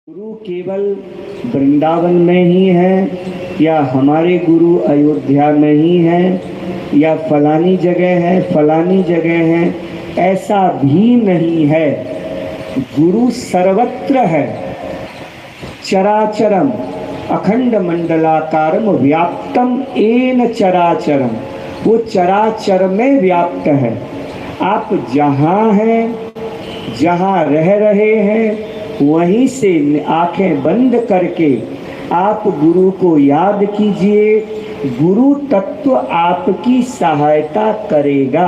गुरु केवल वृंदावन में ही है या हमारे गुरु अयोध्या में ही है या फलानी जगह है, ऐसा भी नहीं है। गुरु सर्वत्र है। चराचरम अखंड मंडलाकारम व्याप्तम एन चराचरम, वो चराचर में व्याप्त है। आप जहाँ हैं, जहाँ रह रहे हैं, वहीं से आंखें बंद करके आप गुरु को याद कीजिए। गुरु तत्व आपकी सहायता करेगा।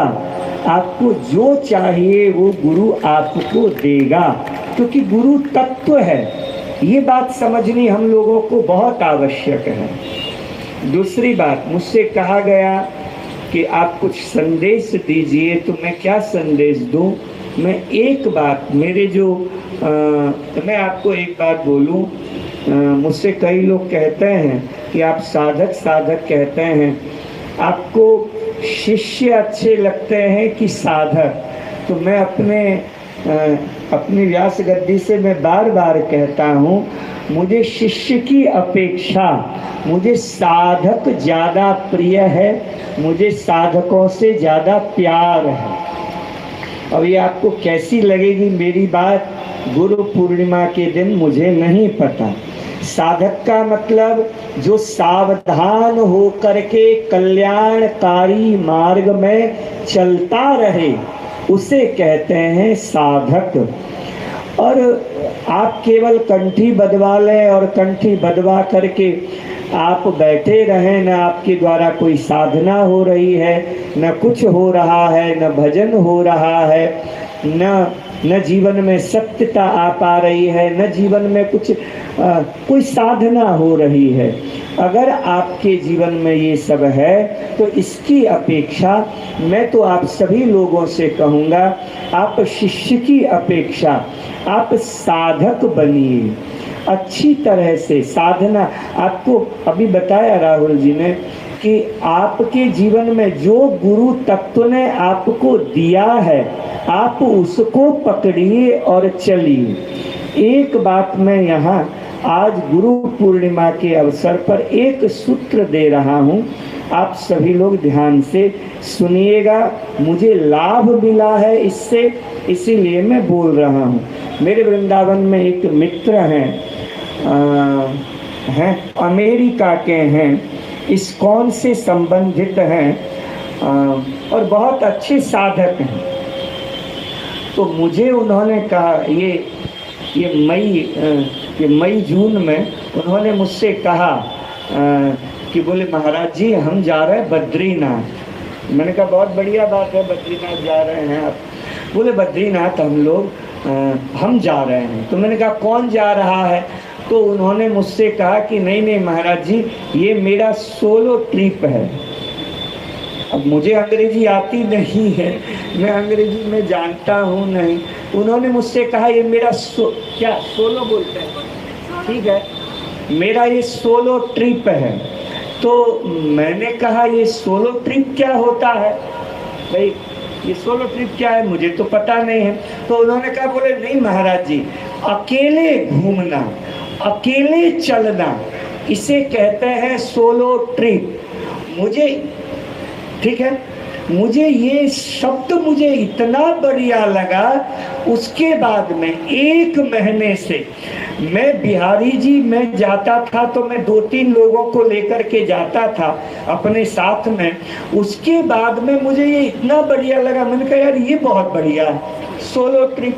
आपको जो चाहिए वो गुरु आपको देगा, क्योंकि गुरु तत्व है। ये बात समझनी हम लोगों को बहुत आवश्यक है। दूसरी बात, मुझसे कहा गया कि आप कुछ संदेश दीजिए, तो मैं क्या संदेश दूं? मैं एक बात, मैं आपको एक बात बोलूं। मुझसे कई लोग कहते हैं कि आप साधक कहते हैं, आपको शिष्य अच्छे लगते हैं कि साधक? तो मैं अपनी व्यास गद्दी से मैं बार बार कहता हूँ, मुझे शिष्य की अपेक्षा मुझे साधक ज़्यादा प्रिय है, मुझे साधकों से ज़्यादा प्यार है। अब ये आपको कैसी लगेगी मेरी बात, गुरु पूर्णिमा के दिन मुझे नहीं पता। साधक का मतलब जो सावधान हो करके कल्याणकारी मार्ग में चलता रहे, उसे कहते हैं साधक। और आप केवल कंठी बदवा लें और कंठी बदवा करके आप बैठे रहें, न आपके द्वारा कोई साधना हो रही है, न कुछ हो रहा है, न भजन हो रहा है, न जीवन में सत्यता आ पा रही है, न जीवन में कोई साधना हो रही है। अगर आपके जीवन में ये सब है, तो इसकी अपेक्षा मैं तो आप सभी लोगों से कहूँगा, आप शिष्य की अपेक्षा आप साधक बनिए। अच्छी तरह से साधना, आपको अभी बताया राहुल जी ने कि आपके जीवन में जो गुरु तत्व ने आपको दिया है, आप उसको पकड़िए और चलिए। एक बात मैं यहाँ आज गुरु पूर्णिमा के अवसर पर एक सूत्र दे रहा हूँ, आप सभी लोग ध्यान से सुनिएगा। मुझे लाभ मिला है इससे, इसीलिए मैं बोल रहा हूँ। मेरे वृंदावन में एक मित्र हैं अमेरिका के हैं, इस्कॉन से संबंधित हैं और बहुत अच्छे साधक हैं। तो मुझे उन्होंने कहा, ये मई जून में उन्होंने मुझसे कहा कि बोले महाराज जी हम जा रहे हैं बद्रीनाथ। मैंने कहा बहुत बढ़िया बात है, बद्रीनाथ जा रहे हैं आप? बोले बद्रीनाथ हम जा रहे हैं। तो मैंने कहा कौन जा रहा है? तो उन्होंने मुझसे कहा कि नहीं महाराज जी, ये मेरा सोलो ट्रिप है। अब मुझे अंग्रेजी आती नहीं है, मैं अंग्रेजी में जानता हूँ नहीं। उन्होंने मुझसे कहा ये मेरा क्या सोलो बोलते हैं, ठीक है, मेरा ये सोलो ट्रिप है। तो मैंने कहा ये सोलो ट्रिप क्या होता है भाई, ये सोलो ट्रिप क्या है, मुझे तो पता नहीं है। तो उन्होंने कहा, बोले नहीं महाराज जी, अकेले घूमना, अकेले चलना, इसे कहते हैं सोलो ट्रिप। ठीक है, मुझे ये शब्द मुझे इतना बढ़िया लगा। उसके बाद में 1 महीने से मैं बिहारी जी में जाता था, तो मैं 2-3 लोगों को लेकर के जाता था अपने साथ में। उसके बाद में मुझे ये इतना बढ़िया लगा, मैंने कहा यार ये बहुत बढ़िया है सोलो ट्रिप।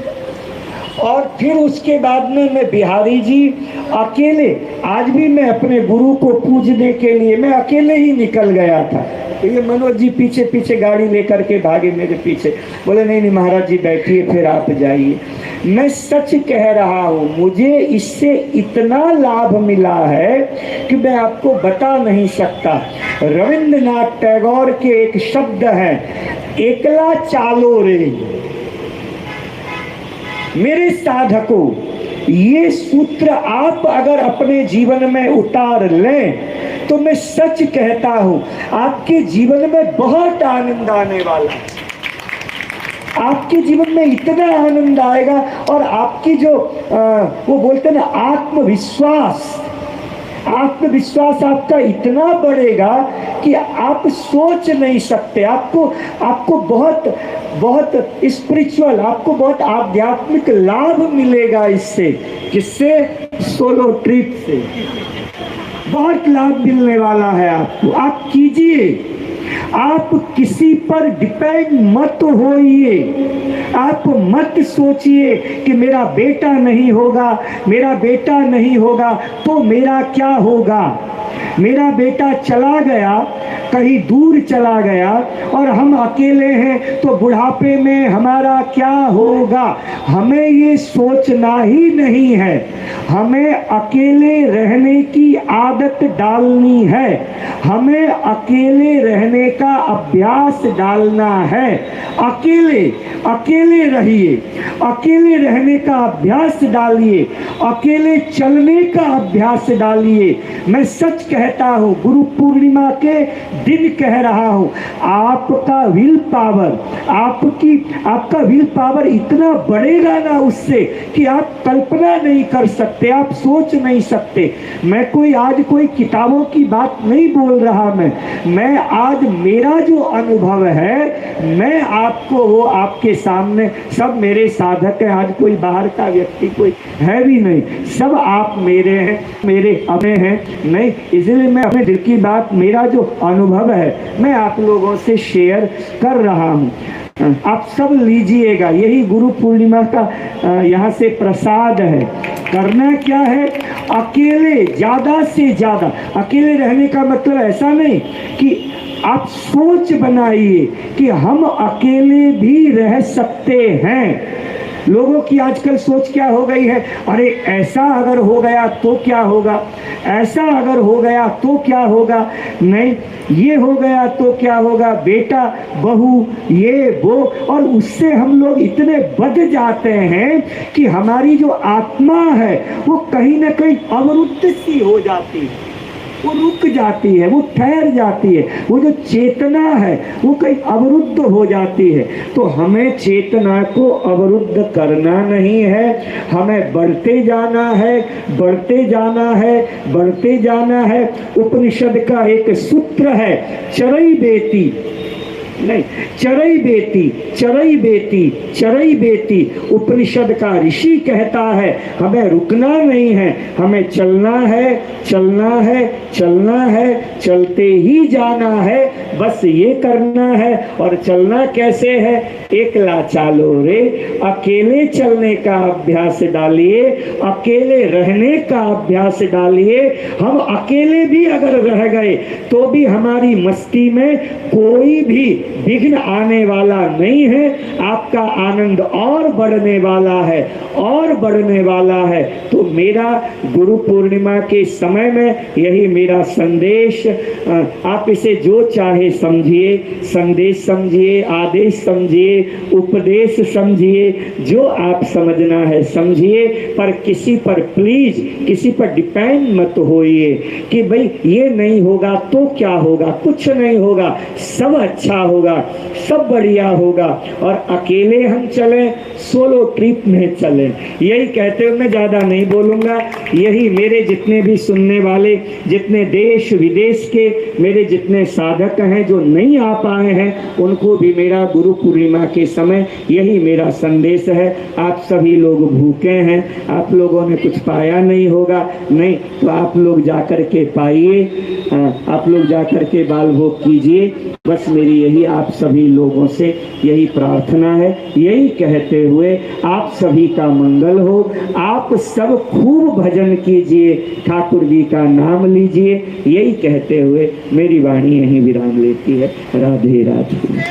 और फिर उसके बाद में मैं बिहारी जी अकेले, आज भी मैं अपने गुरु को पूजने के लिए मैं अकेले ही निकल गया था। तो ये मनोज जी पीछे पीछे गाड़ी लेकर के भागे मेरे पीछे, बोले नहीं महाराज जी बैठिए, फिर आप जाइए। मैं सच कह रहा हूँ, मुझे इससे इतना लाभ मिला है कि मैं आपको बता नहीं सकता। रविंद्रनाथ टैगोर के एक शब्द हैं, एकला चालो रे। मेरे साधकों, ये सूत्र आप अगर अपने जीवन में उतार लें, तो मैं सच कहता हूं आपके जीवन में बहुत आनंद आने वाला है। आपके जीवन में इतना आनंद आएगा और आपकी जो वो बोलते हैं ना आत्मविश्वास आपका इतना बढ़ेगा कि आप सोच नहीं सकते। आपको बहुत स्पिरिचुअल, आपको बहुत आध्यात्मिक लाभ मिलेगा इससे। किससे? सोलो ट्रिप से बहुत लाभ मिलने वाला है आपको। आप कीजिए, आप किसी पर डिपेंड मत होइए। आप मत सोचिए कि मेरा बेटा नहीं होगा तो मेरा क्या होगा। मेरा बेटा चला गया, कहीं दूर चला गया और हम अकेले हैं तो बुढ़ापे में हमारा क्या होगा। हमें ये सोचना ही नहीं है। हमें अकेले रहने की आदत डालनी है। हमें अकेले रहने का अभ्यास डालना है। अकेले रहिए, अकेले रहने का अभ्यास डालिए, अकेले चलने का अभ्यास डालिए। मैं सच कहता हूँ, गुरु पूर्णिमा के दिन कह रहा हूँ, आपका विल पावर इतना बढ़ेगा ना उससे कि आप कल्पना नहीं कर सकते, आप सोच नहीं सकते। मैं आज कोई किताबों की बात नहीं बोल रहा। मैं आज मेरा जो अनुभव है मैं आपको वो आपके सामने, सब मेरे साधक हैं। आज कोई बाहर का व्यक्ति कोई है भी नहीं, सब आप मेरे हैं, मेरे अपने हैं। नहीं, इसलिए मैं अपने दिल की बात, मेरा जो अनुभव है मैं आप लोगों से शेयर कर रहा हूँ। आप सब लीजिएगा, यही गुरु पूर्णिमा का यहाँ से प्रसाद है। करना क्या है? अकेले, ज़्यादा से ज़्यादा अकेले रहने का मतलब ऐसा नहीं कि आप सोच बनाइए कि हम अकेले भी रह सकते हैं। लोगों की आजकल सोच क्या हो गई है? अरे ऐसा अगर हो गया तो क्या होगा, ऐसा अगर हो गया तो क्या होगा, नहीं ये हो गया तो क्या होगा, बेटा बहू ये वो। और उससे हम लोग इतने बढ़ जाते हैं कि हमारी जो आत्मा है वो कहीं ना कहीं अवरुद्ध सी हो जाती है, वो रुक जाती है, वो ठहर जाती है। वो जो चेतना है वो कहीं अवरुद्ध हो जाती है। तो हमें चेतना को अवरुद्ध करना नहीं है, हमें बढ़ते जाना है, बढ़ते जाना है, बढ़ते जाना है। उपनिषद का एक सूत्र है, चरई बेती नहीं, चरई बेती। उपनिषद का ऋषि कहता है हमें रुकना नहीं है, हमें चलना है, चलते ही जाना है। बस ये करना है। और चलना कैसे है? एकला चालो रे, अकेले चलने का अभ्यास डालिए, अकेले रहने का अभ्यास डालिए। हम अकेले भी अगर रह गए तो भी हमारी मस्ती में कोई भी विघ्न आने वाला नहीं है। आपका आनंद और बढ़ने वाला है, तो मेरा गुरु पूर्णिमा के समय में यही मेरा संदेश। आप इसे जो चाहे समझिए, संदेश समझिए, आदेश समझिए, उपदेश समझिए, जो आप समझना है समझिए, पर किसी पर प्लीज, किसी पर डिपेंड मत होइए कि भाई ये नहीं होगा तो क्या होगा। कुछ नहीं होगा, सब अच्छा होगा, सब बढ़िया होगा। और अकेले हम चलें, सोलो ट्रिप में चलें। यही कहते हुए मैं ज़्यादा नहीं बोलूँगा। यही मेरे जितने भी सुनने वाले, जितने देश विदेश के मेरे जितने साधक हैं जो नहीं आ पाए हैं, उनको भी मेरा गुरु पूर्णिमा के समय यही मेरा संदेश है। आप सभी लोग भूखे हैं, आप लोगों ने कुछ पाया नहीं होगा, नहीं तो आप लोग जाकर के पाइए, आप लोग जाकर के बाल भोग कीजिए। बस मेरी यही आप सभी लोगों से यही प्रार्थना है। यही कहते हुए आप सभी का मंगल हो। आप सब खूब भजन कीजिए, ठाकुर जी का नाम लीजिए। यही कहते हुए मेरी वाणी यहीं विराम लेती है। राधे राधे।